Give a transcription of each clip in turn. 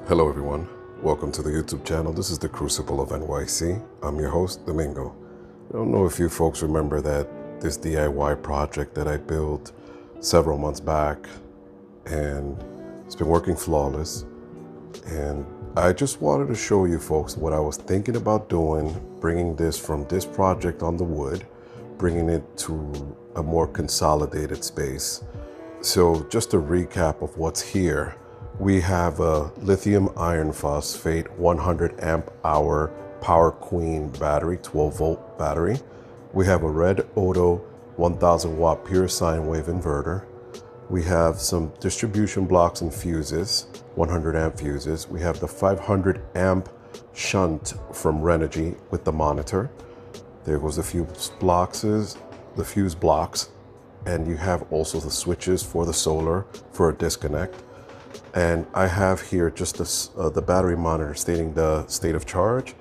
Hello everyone, welcome to the YouTube channel. This is the Crucible of NYC. I'm your host, Domingo. I don't know if you folks remember that this DIY project that I built several months back, and it's been working flawless. And I just wanted to show you folks what I was thinking about doing, bringing this from this project on the wood, bringing it to a more consolidated space. So just a recap of what's here. We have a lithium iron phosphate 100 amp hour Power Queen battery, 12 volt battery. We have a red Odo 1000 watt pure sine wave inverter. We have some distribution blocks and fuses, 100 amp fuses. We have the 500 amp shunt from Renogy with the monitor. There goes the fuse blocks, and you have also the switches for the solar for a disconnect. And I have here just the battery monitor stating the state of charge.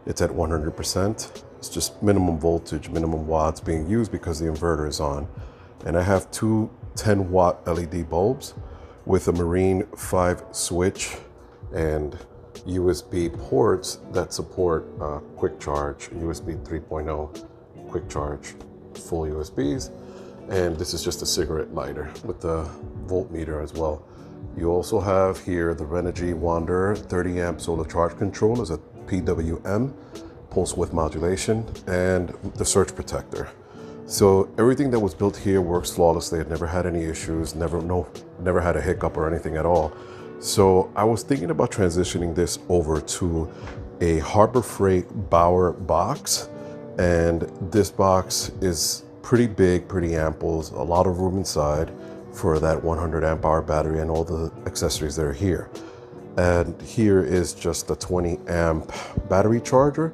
It's at 100%. It's just minimum voltage, minimum watts being used because the inverter is on. And I have two 10 watt LED bulbs with a Marine 5 switch and USB ports that support quick charge, USB 3.0 quick charge, full USBs. And this is just a cigarette lighter with the voltmeter as well. You also have here the Renogy Wanderer 30 amp solar charge control as a PWM, pulse width modulation, and the surge protector. So everything that was built here works flawlessly. I've never had any issues, never had a hiccup or anything at all. So I was thinking about transitioning this over to a Harbor Freight Bauer Box. And this box is pretty big, pretty ample, a lot of room inside for that 100 amp hour battery and all the accessories that are here. And here is just a 20 amp battery charger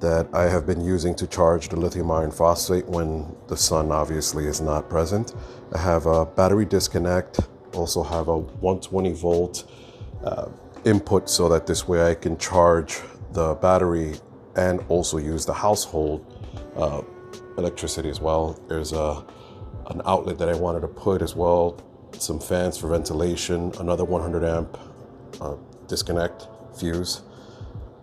that I have been using to charge the lithium iron phosphate when the sun obviously is not present. I have a battery disconnect, also have a 120 volt input so that this way I can charge the battery and also use the household electricity as well. There's an outlet that I wanted to put as well, some fans for ventilation, another 100 amp disconnect fuse.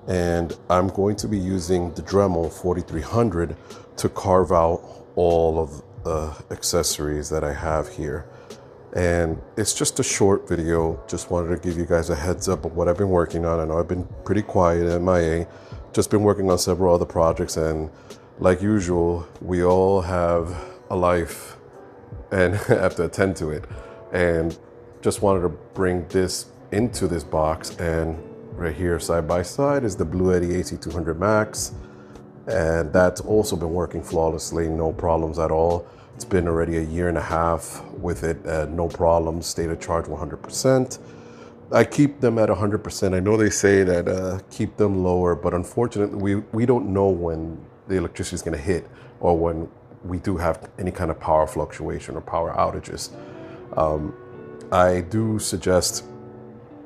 And I'm going to be using the Dremel 4300 to carve out all of the accessories that I have here. And it's just a short video. Just wanted to give you guys a heads up of what I've been working on. I know I've been pretty quiet, MIA, just been working on several other projects. And like usual, we all have a life and have to attend to it. And just wanted to bring this into this box. And right here side by side is the Bluetti AC200 Max. And that's also been working flawlessly, no problems at all. It's been already a year and a half with it, no problems, state of charge 100%. I keep them at 100%. I know they say that keep them lower, but unfortunately we don't know when the electricity is gonna hit or when we do have any kind of power fluctuation or power outages. I do suggest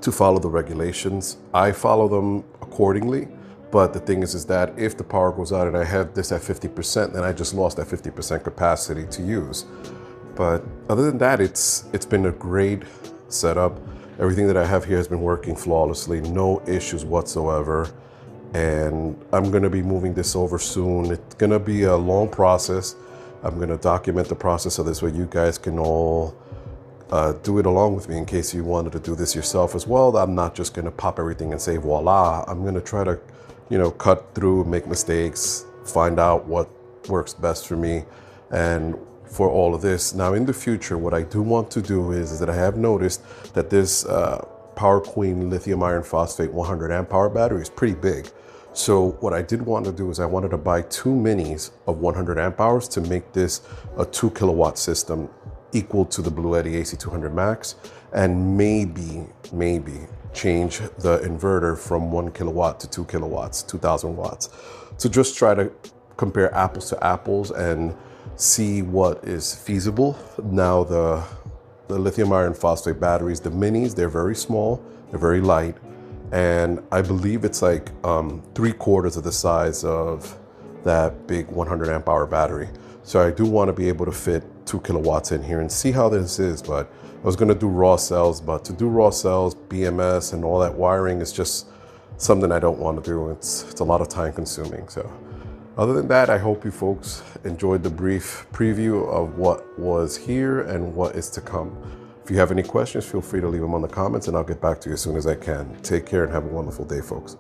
to follow the regulations. I follow them accordingly, but the thing is that if the power goes out and I have this at 50%, then I just lost that 50% capacity to use. But other than that, it's been a great setup. Everything that I have here has been working flawlessly, no issues whatsoever. And I'm gonna be moving this over soon. It's gonna be a long process. I'm gonna document the process so this way you guys can all do it along with me in case you wanted to do this yourself as well. I'm not just gonna pop everything and say voila. I'm gonna try to, cut through, make mistakes, find out what works best for me and for all of this. Now in the future, what I do want to do is that I have noticed that this Power Queen lithium iron phosphate 100 amp hour battery is pretty big. So what I did want to do is I wanted to buy two minis of 100 amp hours to make this a 2 kilowatt system equal to the Bluetti AC200 Max, and maybe change the inverter from 1 kilowatt to 2 kilowatts, 2000 watts, to just try to compare apples to apples and see what is feasible. Now the lithium iron phosphate batteries, the minis, they're very small, they're very light, and I believe it's like 3/4 of the size of that big 100 amp hour battery. So I do want to be able to fit 2 kilowatts in here and see how this is. But I was going to do raw cells, but to do raw cells, BMS and all that wiring is just something I don't want to do. It's a lot of time consuming. So other than that, I hope you folks enjoyed the brief preview of what was here and what is to come. If you have any questions, feel free to leave them on the comments and I'll get back to you as soon as I can. Take care and have a wonderful day, folks.